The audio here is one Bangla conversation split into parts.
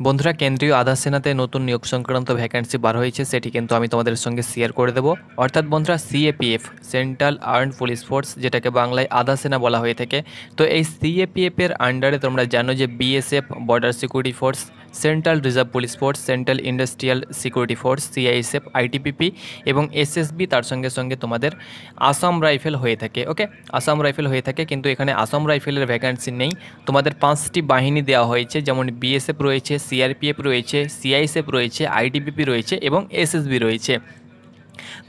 বন্ধুরা, কেন্দ্রীয় আধা সেনাতে নতুন নিয়োগ সংক্রান্ত ভ্যাকেন্সি বার হয়েছে, সেটি কিন্তু আমি তোমাদের সঙ্গে শেয়ার করে দেবো। অর্থাৎ বন্ধুরা, CAPF central armed police force, যেটাকে বাংলায় আধা সেনা বলা হয়ে থাকে। তো এই সিএপিএফের আন্ডারে তোমরা জানো যে BSF border security force, central reserve police force, central industrial security force CISF, ITBP এবং এসএসবি, তার সঙ্গে সঙ্গে তোমাদের আসাম রাইফেল হয়ে থাকে। ওকে, আসাম রাইফেল হয়ে থাকে, কিন্তু এখানে আসাম রাইফেলের ভ্যাকেন্সি নেই। তোমাদের 5টি বাহিনী দেওয়া হয়েছে, যেমন বিএসএফ রয়েছে, সিআরপিএফ রয়েছে, সিআইএসএফ রয়েছে, আইটিবিপি রয়েছে এবং এসএসবি রয়েছে।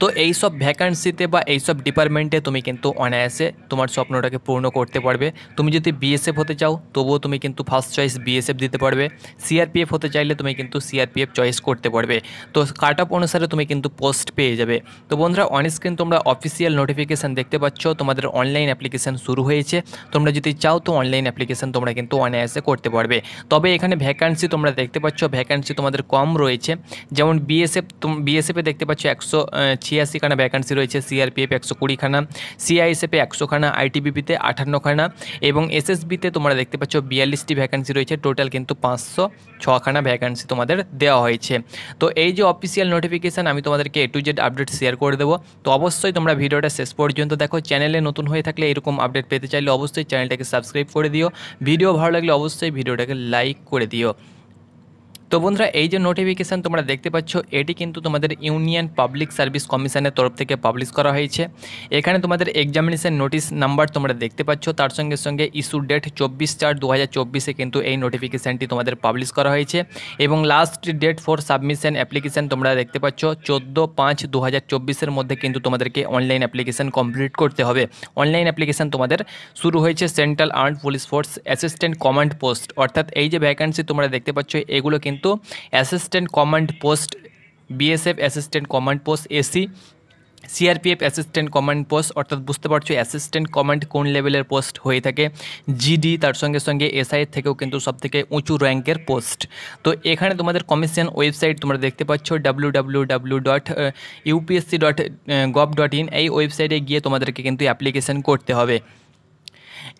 তো এই সব ভ্যাকান্সিতে বা এই সব ডিপার্টমেন্টে তুমি কিন্তু অনায়াসে তোমার স্বপ্নটাকে পূর্ণ করতে পারবে। তুমি যদি বিএসএফ হতে চাও তবুও তুমি কিন্তু ফার্স্ট চয়েস বিএসএফ দিতে পারবে। সিআরপিএফ হতে চাইলে তুমি কিন্তু সিআরপিএফ চয়েস করতে পারবে। তো কাট অফ অনুসারে তুমি কিন্তু পোস্ট পেয়ে যাবে। তো বন্ধুরা, অন স্ক্রিন তোমরা অফিসিয়াল নোটিফিকেশান দেখতে পাচ্ছ, তোমাদের অনলাইন অ্যাপ্লিকেশান শুরু হয়েছে। তোমরা যদি চাও তো অনলাইন অ্যাপ্লিকেশান তোমরা কিন্তু অনায়াসে করতে পারবে। তবে এখানে ভ্যাকান্সি তোমরা দেখতে পাচ্ছ, ভ্যাকান্সি তোমাদের কম রয়েছে। যেমন বিএসএফে দেখতে পাচ্ছ 186 খানা ভ্যাকান্সি রয়েছে, সিআরপিএফ 120 খানা, সিআইএসএফে 100 খানা, আইটিবিপিতে 58 খানা এবং এসএসবিতে তোমরা দেখতে পাচ্ছ 42টি ভ্যাকান্সি রয়েছে। টোটাল কিন্তু 506 খানা ভ্যাকান্সি তোমাদের দেওয়া হয়েছে। তো এই যে অফিসিয়াল নোটিফিকেশান, আমি তোমাদেরকে A to Z update share করে দেবো। তো অবশ্যই তোমরা ভিডিওটা শেষ পর্যন্ত দেখো। চ্যানেলে নতুন হয়ে থাকলে এরকম আপডেট পেতে চাইলে অবশ্যই চ্যানেলটাকে সাবস্ক্রাইব করে দিও। ভিডিও ভালো লাগলে অবশ্যই ভিডিওটাকে লাইক করে দিও। তো বন্ধুরা, এই যে নোটিফিকেশান তোমরা দেখতে পাচ্ছ, এটি কিন্তু তোমাদের ইউনিয়ন পাবলিক সার্ভিস কমিশনের তরফ থেকে পাবলিশ করা হয়েছে। এখানে তোমাদের এক্সামিনেশন নোটিশ নাম্বার তোমরা দেখতে পাচ্ছ, তার সঙ্গে সঙ্গে ইস্যু ডেট 24/4/2024 কিন্তু এই নোটিফিকেশানটি তোমাদের পাবলিশ করা হয়েছে এবং last date for submission application তোমরা দেখতে পাচ্ছ 14/5/2024 মধ্যে কিন্তু তোমাদেরকে অনলাইন অ্যাপ্লিকেশান কমপ্লিট করতে হবে। অনলাইন অ্যাপ্লিকেশান তোমাদের শুরু হয়েছে central armed police force assistant command post. অর্থাৎ এই যে ভ্যাকান্সি তোমরা দেখতে পাচ্ছ, এগুলো কিন্তু assistant command post, BSF assistant command post AC, CRPF assistant command post. অর্থাৎ বুঝতে পারছো অ্যাসিস্ট্যান্ট কমান্ড কোন লেভেলের পোস্ট হয়ে থাকে। জিডি, তার সঙ্গে সঙ্গে এসআইয়ের থেকেও কিন্তু সবথেকে উঁচু র্যাঙ্কের পোস্ট। তো এখানে তোমাদের কমিশন ওয়েবসাইট তোমরা দেখতে পাচ্ছ www.upsc.gov.in। এই ওয়েবসাইটে গিয়ে তোমাদেরকে কিন্তু অ্যাপ্লিকেশান করতে হবে।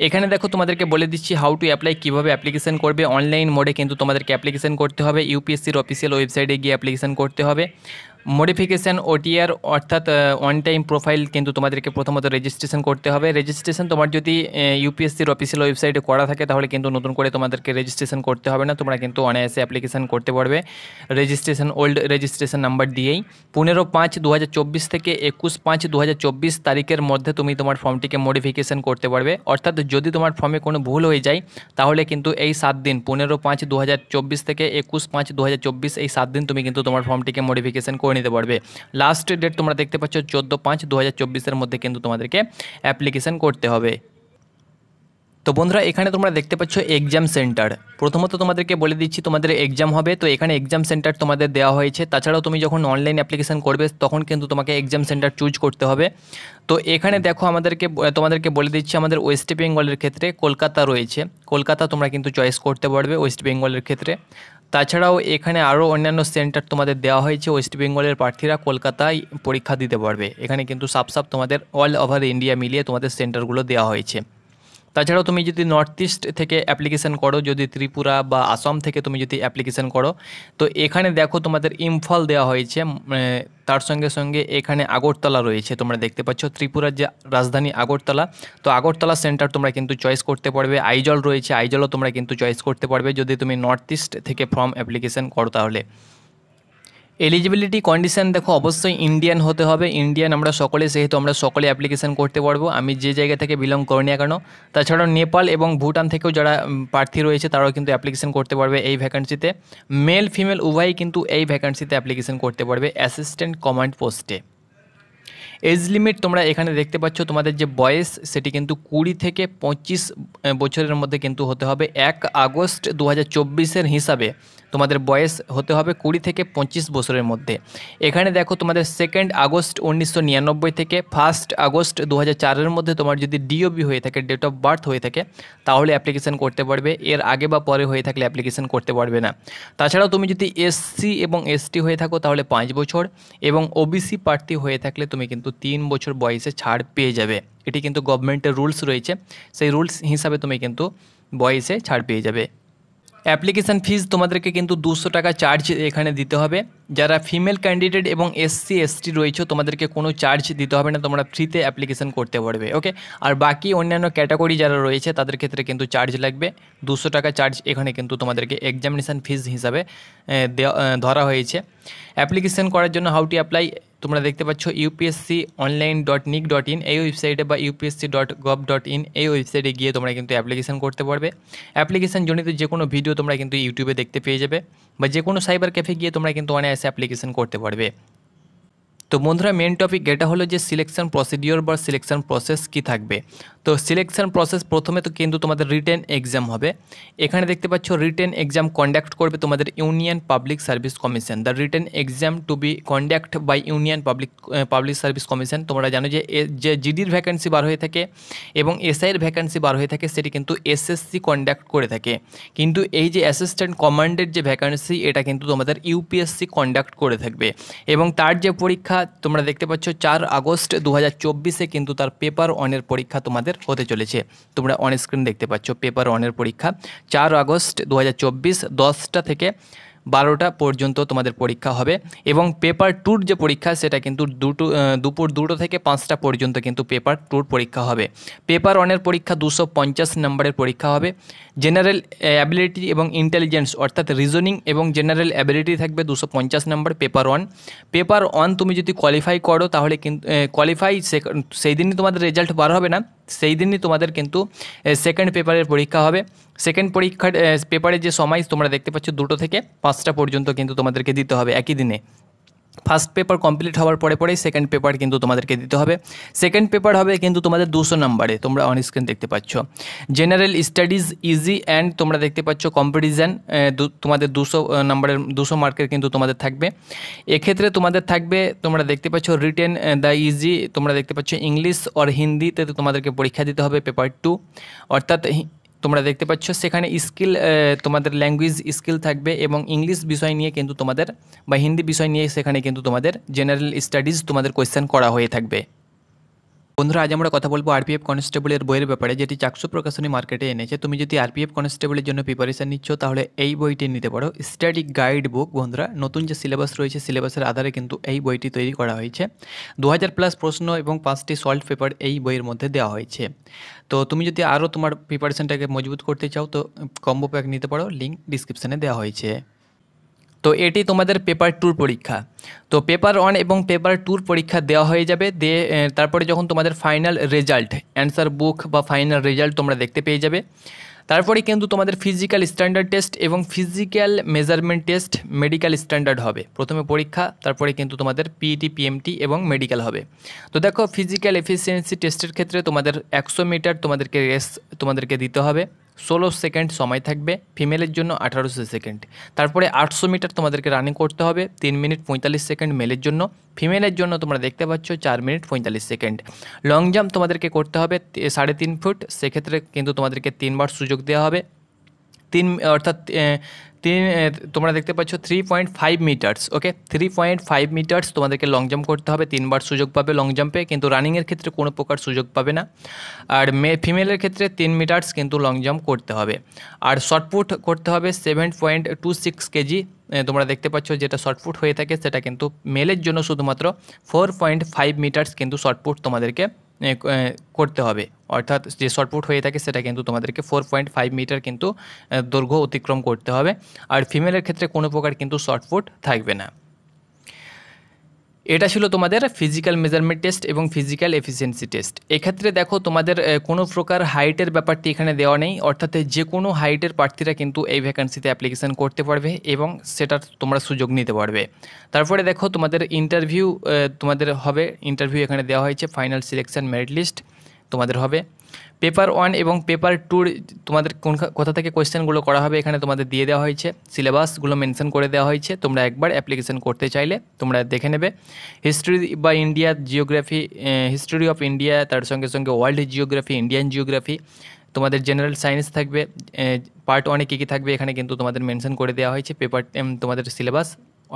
এখানে দেখো, তোমাদেরকে বলে দিচ্ছি হাউ টু অ্যাপ্লাই, কীভাবে অ্যাপ্লিকেশান করবে। অনলাইন মোডে কিন্তু তোমাদেরকে অ্যাপ্লিকেশান করতে হবে। ইউপিএসসির অফিসিয়াল ওয়েবসাইটে গিয়ে অ্যাপ্লিকেশান করতে হবে। মডিফিকেশান ওটিআর অর্থাৎ ওয়ান টাইম প্রোফাইল কিন্তু তোমাদেরকে প্রথমত রেজিস্ট্রেশন করতে হবে। রেজিস্ট্রেশন তোমার যদি ইউপিএসসির অফিসিয়াল ওয়েবসাইটে করা থাকে তাহলে কিন্তু নতুন করে তোমাদেরকে রেজিস্ট্রেশন করতে হবে না, তোমরা কিন্তু অনায়াসে অ্যাপ্লিকেশান করতে পারবে রেজিস্ট্রেশন ওল্ড রেজিস্ট্রেশন নাম্বার দিয়েই। 15/5/2024 থেকে 21/5/2024 তারিখের মধ্যে তুমি তোমার ফর্মটিকে মডিফিকেশান করতে পারবে। অর্থাৎ যদি তোমার ফর্মে কোনো ভুল হয়ে যায় তাহলে কিন্তু এই 7 দিন, 15/5/2024 থেকে 21/5/2024, এই 7 দিন তুমি কিন্তু তোমার ফর্মটিকে মডিফিকেশান করে নিতে পারবে। লাস্ট ডেট তোমরা দেখতে পাচ্ছ 14/5/2024 মধ্যে কিন্তু তোমাদেরকে অ্যাপ্লিকেশান করতে হবে। তো বন্ধুরা, এখানে তোমরা দেখতে পাচ্ছ এক্সাম সেন্টার। প্রথমত তোমাদেরকে বলে দিচ্ছি তোমাদের এক্সাম হবে, তো এখানে এক্সাম সেন্টার তোমাদের দেওয়া হয়েছে। তাছাড়াও তুমি যখন অনলাইন অ্যাপ্লিকেশান করবে তখন কিন্তু তোমাকে এক্সাম সেন্টার চুজ করতে হবে। তো এখানে দেখো, তোমাদেরকে বলে দিচ্ছি আমাদের ওয়েস্ট বেঙ্গলের ক্ষেত্রে কলকাতা রয়েছে। কলকাতা তোমরা কিন্তু চয়েস করতে পারবে ওয়েস্ট বেঙ্গলের ক্ষেত্রে। তাছাড়াও এখানে আরও অন্যান্য সেন্টার তোমাদের দেওয়া হয়েছে। ওয়েস্ট বেঙ্গলের প্রার্থীরা কলকাতায় পরীক্ষা দিতে পারবে। এখানে কিন্তু সাফ তোমাদের অল ওভার ইন্ডিয়া মিলিয়ে তোমাদের সেন্টারগুলো দেওয়া হয়েছে। তাছাড়াও তুমি যদি নর্থ ইস্ট থেকে অ্যাপ্লিকেশান করো, যদি ত্রিপুরা বা আসাম থেকে তুমি যদি অ্যাপ্লিকেশান করো, তো এখানে দেখো তোমাদের ইম্ফল দেওয়া হয়েছে। তার সঙ্গে সঙ্গে এখানে আগরতলা রয়েছে, তোমরা দেখতে পাচ্ছ ত্রিপুরার যে রাজধানী আগরতলা। তো আগরতলা সেন্টার তোমরা কিন্তু চয়েস করতে পারবে। আইজল রয়েছে, আইজলও তোমরা কিন্তু চয়েস করতে পারবে যদি তুমি নর্থ ইস্ট থেকে ফর্ম অ্যাপ্লিকেশান করো তাহলে। এলিজিবিলিটি কন্ডিশান দেখো, অবশ্যই ইন্ডিয়ান হতে হবে। ইন্ডিয়ান আমরা সকলে, সেহেতু আমরা সকলে অ্যাপ্লিকেশান করতে পারবো, আমি যে জায়গা থেকে বিলং করি না কেন। তাছাড়াও নেপাল এবং ভুটান থেকেও যারা প্রার্থী রয়েছে তারাও কিন্তু অ্যাপ্লিকেশান করতে পারবে এই ভ্যাকান্সিতে। মেল ফিমেল উভয়ই কিন্তু এই ভ্যাকান্সিতে অ্যাপ্লিকেশান করতে পারবে অ্যাসিস্ট্যান্ট কমান্ড পোস্টে। এজ লিমিট তোমরা এখানে দেখতে পাচ্ছ, তোমাদের যে বয়স সেটি কিন্তু 20 থেকে 25 বছরের মধ্যে কিন্তু হতে হবে। 1 আগস্ট 2024 হিসাবে তোমাদের বয়স হতে হবে 20 থেকে 25 বছরের মধ্যে। এখানে দেখো, তোমাদের 2 আগস্ট 1999 থেকে 1 আগস্ট 2004 মধ্যে তোমার যদি ডিওবি হয়ে থাকে, ডেট অফ বার্থ হয়ে থাকে, তাহলে অ্যাপ্লিকেশান করতে পারবে। এর আগে বা পরে হয়ে থাকলে অ্যাপ্লিকেশান করতে পারবে না। তাছাড়াও তুমি যদি এসসি এবং এসটি হয়ে থাকো তাহলে 5 বছর, এবং ওবিসি প্রার্থী হয়ে থাকলে তুমি কিন্তু 3 বছর বয়সে ছাড় পেয়ে যাবে। এটি কিন্তু গভর্নমেন্টের রুলস রয়েছে, সেই রুলস হিসাবে তুমি কিন্তু বয়সে ছাড় পেয়ে যাবে। অ্যাপ্লিকেশান ফিজ তোমাদেরকে কিন্তু 200 টাকা চার্জ এখানে দিতে হবে। যারা ফিমেল ক্যান্ডিডেট এবং SC ST রয়েছে তোমাদেরকে কোনো চার্জ দিতে হবে না, তোমরা ফ্রিতে অ্যাপ্লিকেশান করতে পারবে। ওকে, আর বাকি অন্যান্য ক্যাটাগরি যারা রয়েছে তাদের ক্ষেত্রে কিন্তু চার্জ লাগবে। 200 টাকা চার্জ এখানে কিন্তু তোমাদেরকে এক্সামিনেশান ফিজ হিসাবে ধরা হয়েছে। অ্যাপ্লিকেশান করার জন্য হাউ টু অ্যাপ্লাই তোমরা দেখতে পাচ্ছ upsconline.nic.in এই ওয়েবসাইটে বা upsc.gov.in এই ওয়েবসাইটে গিয়ে তোমরা কিন্তু অ্যাপ্লিকেশান করতে পারবে। অ্যাপ্লিকেশান জনিত যে কোনো ভিডিও তোমরা কিন্তু ইউটিউবে দেখতে পেয়ে যাবে, বা যে কোনো সাইবার ক্যাফে গিয়ে তোমরা কিন্তু অনায়াসে অ্যাপ্লিকেশান করতে পারবে। তো বন্ধুরা, মেন টপিক এটা হলো যে সিলেকশন প্রসিডিওর বা সিলেকশন প্রসেস কি থাকবে। তো সিলেকশন প্রসেস প্রথমে তো কিন্তু তোমাদের রিটেন এক্সাম হবে। এখানে দেখতে পাচ্ছ রিটেন এক্সাম কন্ডাক্ট করবে তোমাদের Union Public Service Commission. The written exam to be conducted by Union Public Service Commission. তোমরা জানো যে জিডির ভ্যাকেন্সি বার হয়ে থাকে এবং এসআইয়ের ভ্যাকেন্সি বার হয়ে থাকে সেটি কিন্তু এসএসসি কন্ডাক্ট করে থাকে, কিন্তু এই যে অ্যাসিস্ট্যান্ট কমান্ডের যে ভ্যাকেন্সি এটা কিন্তু তোমাদের ইউপিএসসি কন্ডাক্ট করে থাকবে। এবং তার যে পরীক্ষা তোমরা দেখতে পাচ্ছ 4 আগস্ট 2024 কিন্তু তার পেপার ওয়ানের পরীক্ষা তোমাদের হতে চলেছে। তোমরা অন স্ক্রিন দেখতে পাচ্ছ পেপার ওয়ানের পরীক্ষা 4 আগস্ট 2024 10টা থেকে 12টা পর্যন্ত তোমাদের পরীক্ষা হবে। এবং পেপার টুর যে পরীক্ষা সেটা কিন্তু দুপুর 2টো থেকে 5টা পর্যন্ত কিন্তু পেপার টুর পরীক্ষা হবে। পেপার ওয়ানের পরীক্ষা 250 নম্বরের পরীক্ষা হবে। জেনারেল অ্যাবিলিটি এবং ইন্টেলিজেন্স অর্থাৎ রিজনিং এবং জেনারেল অ্যাবিলিটি থাকবে 250 নম্বর পেপার ওয়ান। পেপার ওয়ান তুমি যদি কোয়ালিফাই করো তাহলে কিন্তু সেই দিনই তোমাদের রেজাল্ট বার হবে না, সেই দিনই তোমাদের কিন্তু সেকেন্ড পেপারের পরীক্ষা হবে। সেকেন্ড পরীক্ষার পেপারের যে সময় তোমরা দেখতে পাচ্ছ 2টো থেকে 5টা পর্যন্ত কিন্তু তোমাদেরকে দিতে হবে একই দিনে। ফার্স্ট পেপার কমপ্লিট হওয়ার পরেই সেকেন্ড পেপার কিন্তু তোমাদেরকে দিতে হবে। সেকেন্ড পেপার হবে কিন্তু তোমাদের 200 নম্বরে, তোমরা অন স্ক্রিন দেখতে পাচ্ছ। জেনারেল স্টাডিজ ইজি অ্যান্ড তোমরা দেখতে পাচ্ছ কম্পিটিশান তোমাদের 200 নম্বরের 200 মার্কের কিন্তু তোমাদের থাকবে। এক্ষেত্রে তোমাদের থাকবে তোমরা দেখতে পাচ্ছ রিটেন দ্য ইজি, তোমরা দেখতে পাচ্ছ ইংলিশ অর হিন্দিতে তোমাদেরকে পরীক্ষা দিতে হবে পেপার 2, অর্থাৎ তোমরা দেখতে পাচ্ছ সেখানে স্কিল তোমাদের ল্যাঙ্গুয়েজ স্কিল থাকবে এবং ইংলিশ বিষয় নিয়ে কিন্তু তোমাদের বা হিন্দি বিষয় নিয়ে সেখানে কিন্তু তোমাদের জেনারেল স্টাডিজ তোমাদের কোয়েশ্চেন করা হয়ে থাকবে। বন্ধুরা, আজ আমরা কথা বলবো আরপিএফ কনস্টেবলের বইয়ের ব্যাপারে, যেটি চাকসু প্রকাশনী মার্কেটে এনেছে। তুমি যদি আরপিএফ কনস্টেবলের জন্য প্রিপারেশন নিচ্ছ তাহলে এই বইটি নিতে পারো। স্টাডি গাইড বুক বন্ধুরা, নতুন যে সিলেবাস রয়েছে সিলেবাসের আধারে কিন্তু এই বইটি তৈরি করা হয়েছে। 2000+ প্রশ্ন এবং 5টি সলভ পেপার এই বইয়ের মধ্যে দেওয়া হয়েছে। তো তুমি যদি আরও তোমার প্রিপারেশনটাকে মজবুত করতে চাও তো কম্বো প্যাক নিতে পারো, লিঙ্ক ডিসক্রিপশানে দেওয়া হয়েছে। তো এটি তোমাদের পেপার টুর পরীক্ষা। তো পেপার ওয়ান এবং পেপার টুর পরীক্ষা দেওয়া হয়ে যাবে, তারপরে যখন তোমাদের ফাইনাল রেজাল্ট অ্যান্সার বুক বা ফাইনাল রেজাল্ট তোমরা দেখতে পেয়ে যাবে, তারপরে কিন্তু তোমাদের ফিজিক্যাল স্ট্যান্ডার্ড টেস্ট এবং physical measurement test, medical standard হবে প্রথমে পরীক্ষা, তারপরে কিন্তু তোমাদের পিইটি পিএমটি এবং মেডিকেল হবে। তো দেখো ফিজিক্যাল এফিসিয়েন্সি টেস্টের ক্ষেত্রে তোমাদের 100 মিটার তোমাদেরকে রেস তোমাদেরকে দিতে হবে, 16 সেকেন্ড সময় থাকবে, ফিমেলের জন্য 1800 সেকেন্ড। তারপরে 800 মিটার তোমাদেরকে রানিং করতে হবে 3 মিনিট 45 সেকেন্ড মেলের জন্য, ফিমেলের জন্য তোমরা দেখতে পাচ্ছ 4 মিনিট 45 সেকেন্ড। লং জাম্প তোমাদেরকে করতে হবে 3.5 ফুট, সেক্ষেত্রে কিন্তু তোমাদেরকে 3বার সুযোগ দেওয়া হবে। অর্থাৎ তোমরা দেখতে পাচ্ছ 3.5 মিটার্স। ওকে, 3.5 মিটার্স তোমাদেরকে লং জাম্প করতে হবে, 3বার সুযোগ পাবে লং জাম্পে, কিন্তু রানিংয়ের ক্ষেত্রে কোনো প্রকার সুযোগ পাবে না। আর ফিমেলের ক্ষেত্রে 3 মিটার্স কিন্তু লং জাম্প করতে হবে। আর শর্টপুট করতে হবে 7.26 কেজি, তোমরা দেখতে পাচ্ছ যেটা শর্টপুট হয়ে থাকে সেটা কিন্তু মেলের জন্য শুধুমাত্র 4.5 মিটার্স কিন্তু শর্টপুট তোমাদেরকে করতে হবে, অর্থাৎ যে শর্টপুট হয়ে থাকে সেটা কিন্তু তোমাদেরকে 4.5 মিটার কিন্তু দৈর্ঘ্য অতিক্রম করতে হবে। আর ফিমেলের ক্ষেত্রে কোনো প্রকার কিন্তু শর্টপুট থাকবে না। এটা ছিল তোমাদের ফিজিক্যাল মেজারমেন্ট টেস্ট এবং ফিজিক্যাল এফিসিয়েন্সি টেস্ট। এক্ষেত্রে দেখো তোমাদের কোনো প্রকার হাইটের ব্যাপারটি এখানে দেওয়া নেই, অর্থাৎ যে কোনো হাইটের প্রার্থীরা কিন্তু এই ভ্যাকান্সিতে অ্যাপ্লিকেশান করতে পারবে এবং সেটার তোমরা সুযোগ নিতে পারবে। তারপরে দেখো তোমাদের ইন্টারভিউ তোমাদের হবে, ইন্টারভিউ এখানে দেওয়া হয়েছে, ফাইনাল সিলেকশন মেরিট লিস্ট তোমাদের হবে। পেপার ওয়ান এবং পেপার টুর তোমাদের কোথা থেকে কোয়েশ্চেনগুলো করা হবে এখানে তোমাদের দিয়ে দেওয়া হয়েছে, সিলেবাসগুলো মেনশন করে দেওয়া হয়েছে। তোমরা একবার অ্যাপ্লিকেশন করতে চাইলে তোমরা দেখে নেবে। হিস্ট্রি বা India geography, history of India, তার সঙ্গে সঙ্গে ওয়ার্ল্ড জিওগ্রাফি, ইন্ডিয়ান জিওগ্রাফি, তোমাদের জেনারেল সায়েন্স থাকবে। পার্ট ওয়ানে কী কী থাকবে এখানে কিন্তু তোমাদের মেনশন করে দেওয়া হয়েছে। পেপার তোমাদের সিলেবাস,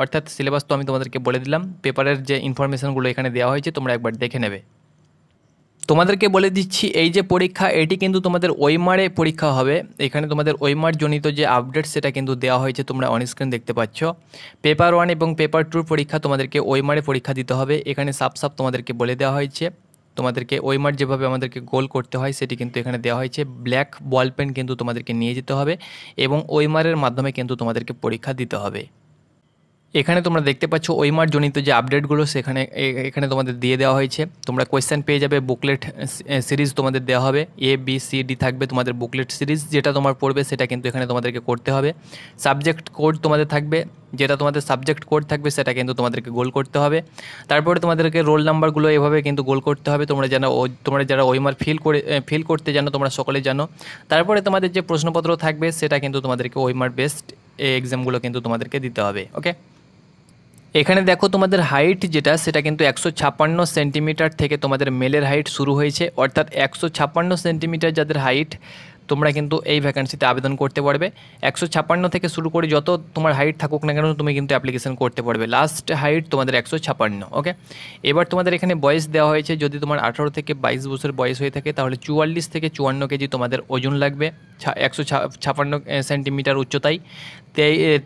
অর্থাৎ সিলেবাস তো আমি তোমাদেরকে বলে দিলাম, পেপারের যে ইনফরমেশনগুলো এখানে দেওয়া হয়েছে তোমরা একবার দেখে নেবে। তোমাদেরকে বলে দিচ্ছি এই যে পরীক্ষা এটি কিন্তু তোমাদের ওইমারে পরীক্ষা হবে। এখানে তোমাদের ওইমার জনিত যে আপডেট সেটা কিন্তু দেওয়া হয়েছে, তোমরা অনস্ক্রিন দেখতে পাচ্ছ। পেপার 1 এবং পেপার 2 পরীক্ষা তোমাদেরকে ওইমারে পরীক্ষা দিতে হবে। এখানে সাফ সাফ তোমাদেরকে বলে দেওয়া হয়েছে, তোমাদেরকে ওইমার যেভাবে আমাদেরকে গোল করতে হয় সেটি কিন্তু এখানে দেওয়া হয়েছে। ব্ল্যাক বল পেন কিন্তু তোমাদেরকে নিয়ে যেতে হবে এবং ওইমারের মাধ্যমে কিন্তু তোমাদেরকে পরীক্ষা দিতে হবে। এখানে তোমরা দেখতে পাচ্ছ ওইমার জনিত যে আপডেটগুলো সেখানে এখানে তোমাদের দিয়ে দেওয়া হয়েছে। তোমরা কোয়েশ্চেন পেয়ে যাবে, বুকলেট সিরিজ তোমাদের দেওয়া হবে, ABCD থাকবে তোমাদের বুকলেট সিরিজ, যেটা তোমার পড়বে সেটা কিন্তু এখানে তোমাদেরকে করতে হবে। সাবজেক্ট কোড তোমাদের থাকবে, যেটা তোমাদের সাবজেক্ট কোড থাকবে সেটা কিন্তু তোমাদেরকে গোল করতে হবে। তারপরে তোমাদেরকে রোল নাম্বারগুলো এভাবে কিন্তু গোল করতে হবে, তোমরা যারা ওইমার ফিল করতে জানো তোমরা সকলে জানো। তারপরে তোমাদের যে প্রশ্নপত্র থাকবে সেটা কিন্তু তোমাদেরকে ওইমার বেস্ট এক্সামগুলো কিন্তু তোমাদেরকে দিতে হবে। ওকে, এখানে দেখো তোমাদের হাইট যেটা সেটা কিন্তু 156 সেন্টিমিটার থেকে তোমাদের মেলের হাইট শুরু হয়েছে, অর্থাৎ 156 সেন্টিমিটার যাদের হাইট তোমরা কিন্তু এই ভ্যাকেন্সিতে আবেদন করতে পারবে। 156 থেকে শুরু করে যত তোমার হাইট থাকুক না কেন তুমি কিন্তু অ্যাপ্লিকেশন করতে পারবে। লাস্ট হাইট তোমাদের 156। ওকে, এবার তোমাদের এখানে বয়স দেওয়া হয়েছে, যদি তোমার 18 থেকে 22 বছর বয়স হয়ে থাকে তাহলে 44 থেকে 54 কেজি তোমাদের ওজন লাগবে 156 সেন্টিমিটার উচ্চতায়।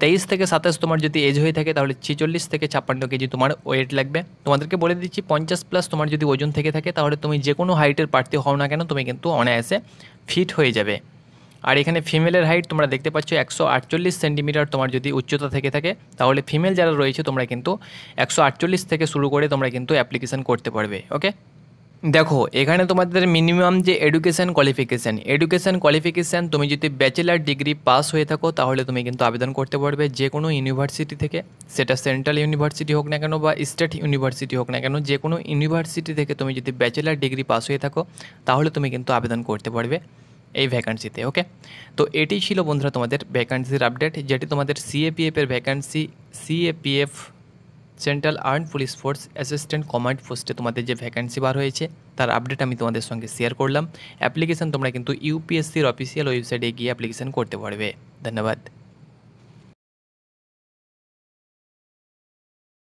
23 থেকে 27 তোমার যদি এজ হয়ে থাকে তাহলে 46 থেকে 56 কেজি তোমার ওয়েট লাগবে। তোমাদেরকে বলে দিচ্ছি 50+ তোমার যদি ওজন থেকে থাকে তাহলে তুমি যে কোনো হাইটের প্রার্থী হও না কেন তুমি কিন্তু অনায়াসে ফিট হয়ে যাবে। আর এখানে ফিমেলের হাইট তোমরা দেখতে পাচ্ছ 148 সেন্টিমিটার তোমার যদি উচ্চতা থেকে থাকে তাহলে ফিমেল যারা রয়েছে তোমরা কিন্তু 148 থেকে শুরু করে তোমরা কিন্তু অ্যাপ্লিকেশান করতে পারবে। ওকে, দেখো এখানে তোমাদের মিনিমাম যে এডুকেশান কোয়ালিফিকেশান তুমি যদি ব্যাচেলার ডিগ্রি পাস হয়ে থাকো তাহলে তুমি কিন্তু আবেদন করতে পারবে যে কোনো ইউনিভার্সিটি থেকে, সেটা সেন্ট্রাল ইউনিভার্সিটি হোক না কেন বা স্টেট ইউনিভার্সিটি হোক না কেন, যে কোনো ইউনিভার্সিটি থেকে তুমি যদি ব্যাচেলার ডিগ্রি পাস হয়ে থাকো তাহলে তুমি কিন্তু আবেদন করতে পারবে এই ভ্যাকান্সিতে। ওকে, তো এটি ছিল বন্ধুরা তোমাদের ভ্যাকান্সির আপডেট, যেটি তোমাদের CAPF-এর vacancy, CAPF central armed police force assistant command পোস্টে তোমাদের যে ভ্যাকান্সি বার হয়েছে তার আপডেট আমি তোমাদের সঙ্গে শেয়ার করলাম। অ্যাপ্লিকেশান তোমরা কিন্তু UPSC-র অফিসিয়াল ওয়েবসাইটে গিয়ে অ্যাপ্লিকেশান করতে পারবে। ধন্যবাদ।